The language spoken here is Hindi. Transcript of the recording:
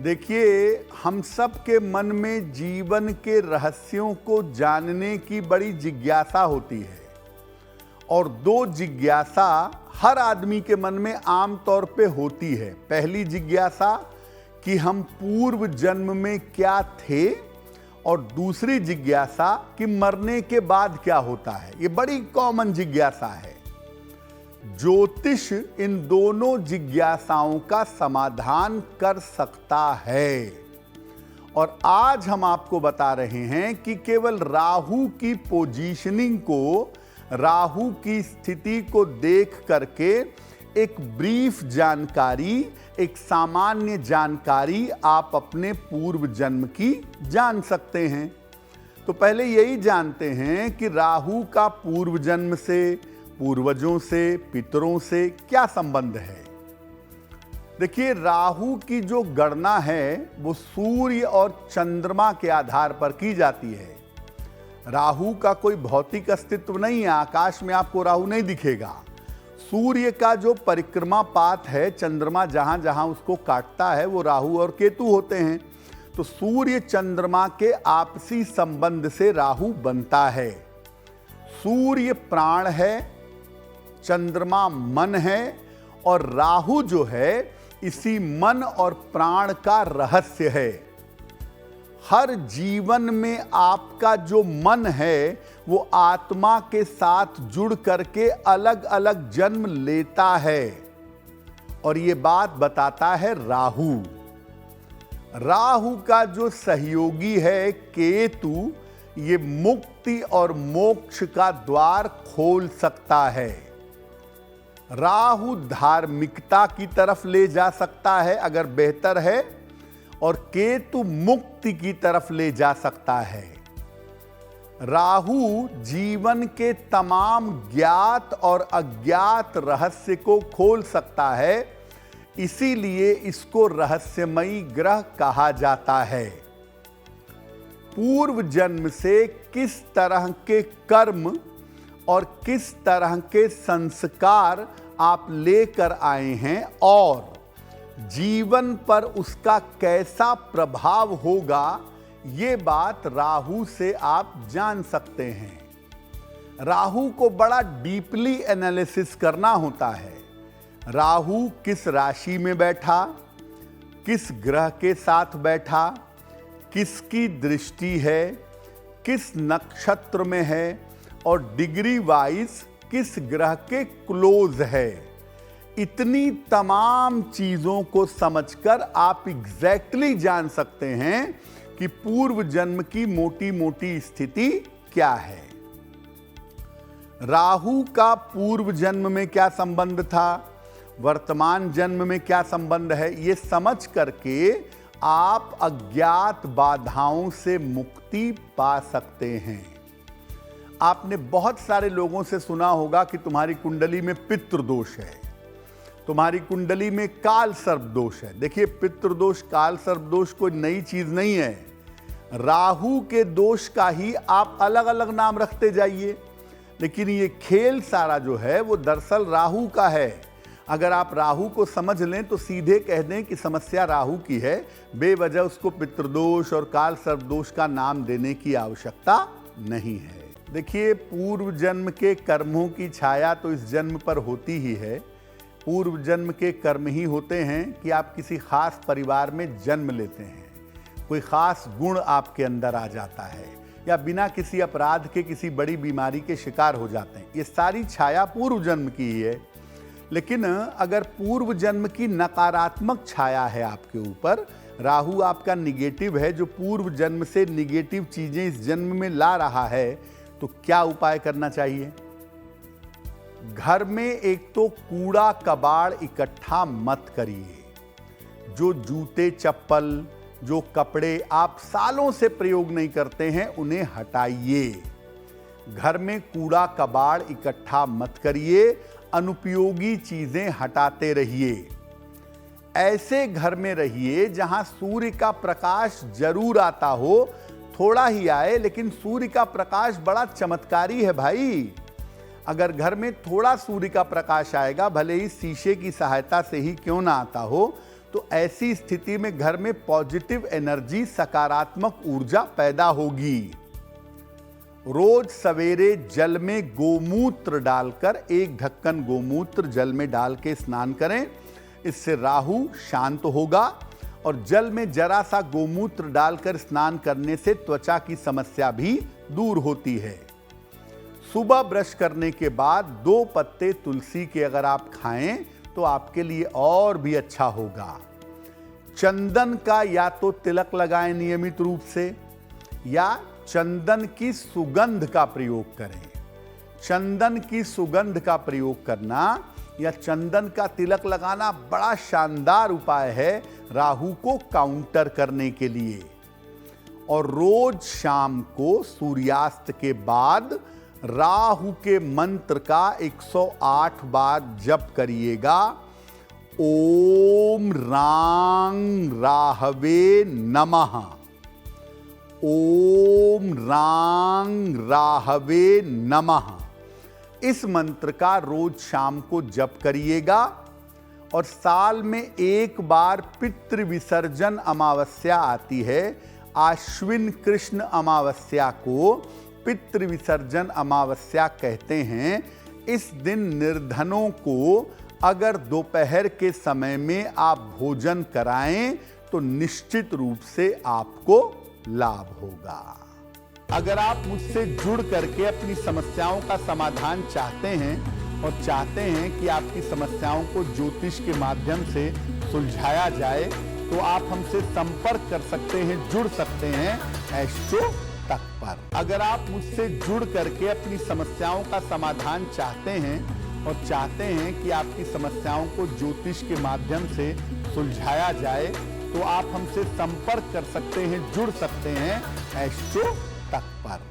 देखिए, हम सब के मन में जीवन के रहस्यों को जानने की बड़ी जिज्ञासा होती है और दो जिज्ञासा हर आदमी के मन में आम तौर पे होती है। पहली जिज्ञासा कि हम पूर्व जन्म में क्या थे और दूसरी जिज्ञासा कि मरने के बाद क्या होता है। ये बड़ी कॉमन जिज्ञासा है। ज्योतिष इन दोनों जिज्ञासाओं का समाधान कर सकता है और आज हम आपको बता रहे हैं कि केवल राहु की पोजीशनिंग को, राहु की स्थिति को देख करके एक ब्रीफ जानकारी, एक सामान्य जानकारी आप अपने पूर्व जन्म की जान सकते हैं। तो पहले यही जानते हैं कि राहु का पूर्व जन्म से, पूर्वजों से, पितरों से क्या संबंध है। देखिए, राहु की जो गणना है वो सूर्य और चंद्रमा के आधार पर की जाती है। राहु का कोई भौतिक अस्तित्व नहीं है, आकाश में आपको राहु नहीं दिखेगा। सूर्य का जो परिक्रमा पाथ है, चंद्रमा जहां जहां उसको काटता है, वो राहु और केतु होते हैं। तो सूर्य चंद्रमा के आपसी संबंध से राहु बनता है। सूर्य प्राण है, चंद्रमा मन है और राहु जो है इसी मन और प्राण का रहस्य है। हर जीवन में आपका जो मन है वो आत्मा के साथ जुड़ करके अलग अलग जन्म लेता है और ये बात बताता है राहु। राहु का जो सहयोगी है केतु, ये मुक्ति और मोक्ष का द्वार खोल सकता है। राहु धार्मिकता की तरफ ले जा सकता है अगर बेहतर है, और केतु मुक्ति की तरफ ले जा सकता है। राहु जीवन के तमाम ज्ञात और अज्ञात रहस्य को खोल सकता है, इसीलिए इसको रहस्यमयी ग्रह कहा जाता है। पूर्व जन्म से किस तरह के कर्म और किस तरह के संस्कार आप लेकर आए हैं और जीवन पर उसका कैसा प्रभाव होगा, ये बात राहु से आप जान सकते हैं। राहु को बड़ा डीपली एनालिसिस करना होता है। राहु किस राशि में बैठा, किस ग्रह के साथ बैठा, किसकी दृष्टि है, किस नक्षत्र में है और डिग्री वाइज किस ग्रह के क्लोज है। इतनी तमाम चीजों को समझकर आप एग्जैक्टली जान सकते हैं कि पूर्व जन्म की मोटी मोटी स्थिति क्या है। राहु का पूर्व जन्म में क्या संबंध था, वर्तमान जन्म में क्या संबंध है, ये समझ करके आप अज्ञात बाधाओं से मुक्ति पा सकते हैं। आपने बहुत सारे लोगों से सुना होगा कि तुम्हारी कुंडली में पितृदोष है, तुम्हारी कुंडली में काल सर्प दोष है। देखिए, पितृदोष, काल सर्प दोष कोई नई चीज नहीं है। राहु के दोष का ही आप अलग अलग नाम रखते जाइए, लेकिन ये खेल सारा जो है वो दरअसल राहु का है। अगर आप राहु को समझ लें तो सीधे कह दें कि समस्या राहु की है, बेवजह उसको पितृदोष और काल सर्प दोष का नाम देने की आवश्यकता नहीं है। देखिए, पूर्व जन्म के कर्मों की छाया तो इस जन्म पर होती ही है। पूर्व जन्म के कर्म ही होते हैं कि आप किसी खास परिवार में जन्म लेते हैं, कोई खास गुण आपके अंदर आ जाता है या बिना किसी अपराध के किसी बड़ी बीमारी के शिकार हो जाते हैं। ये सारी छाया पूर्व जन्म की ही है। लेकिन अगर पूर्व जन्म की नकारात्मक छाया है आपके ऊपर, राहु आपका निगेटिव है जो पूर्व जन्म से निगेटिव चीजें इस जन्म में ला रहा है, तो क्या उपाय करना चाहिए। घर में एक तो कूड़ा कबाड़ इकट्ठा मत करिए। जो जूते चप्पल, जो कपड़े आप सालों से प्रयोग नहीं करते हैं, उन्हें हटाइए। घर में कूड़ा कबाड़ इकट्ठा मत करिए, अनुपयोगी चीजें हटाते रहिए। ऐसे घर में रहिए जहां सूर्य का प्रकाश जरूर आता हो, थोड़ा ही आए लेकिन सूर्य का प्रकाश बड़ा चमत्कारी है भाई। अगर घर में थोड़ा सूर्य का प्रकाश आएगा, भले ही शीशे की सहायता से ही क्यों ना आता हो, तो ऐसी स्थिति में घर में पॉजिटिव एनर्जी, सकारात्मक ऊर्जा पैदा होगी। रोज सवेरे जल में गोमूत्र डालकर, 1 ढक्कन गोमूत्र जल में डाल के स्नान करें। इससे राहु शांत होगा और जल में जरा सा गोमूत्र डालकर स्नान करने से त्वचा की समस्या भी दूर होती है। सुबह ब्रश करने के बाद 2 पत्ते तुलसी के अगर आप खाएं तो आपके लिए और भी अच्छा होगा। चंदन का या तो तिलक लगाएं नियमित रूप से, या चंदन की सुगंध का प्रयोग करें। चंदन की सुगंध का प्रयोग करना या चंदन का तिलक लगाना बड़ा शानदार उपाय है राहु को काउंटर करने के लिए। और रोज शाम को सूर्यास्त के बाद राहु के मंत्र का 108 बार जप करिएगा। ओम रांग राहवे नमः, ओम रांग राहवे नमः। इस मंत्र का रोज शाम को जप करिएगा। और साल में 1 बार पितृ विसर्जन अमावस्या आती है, आश्विन कृष्ण अमावस्या को पितृ विसर्जन अमावस्या कहते हैं। इस दिन निर्धनों को अगर दोपहर के समय में आप भोजन कराएं तो निश्चित रूप से आपको लाभ होगा। अगर आप मुझसे जुड़ करके अपनी समस्याओं का समाधान चाहते हैं और चाहते हैं कि आपकी समस्याओं को ज्योतिष के माध्यम से सुलझाया जाए, तो आप हमसे संपर्क कर सकते हैं, जुड़ सकते हैं एस्ट्रो तक पर। अगर आप मुझसे जुड़ करके अपनी समस्याओं का समाधान चाहते हैं और चाहते हैं कि आपकी समस्याओं को ज्योतिष के माध्यम से सुलझाया जाए, तो आप हमसे संपर्क कर सकते हैं, जुड़ सकते हैं एस्ट्रो तक पर।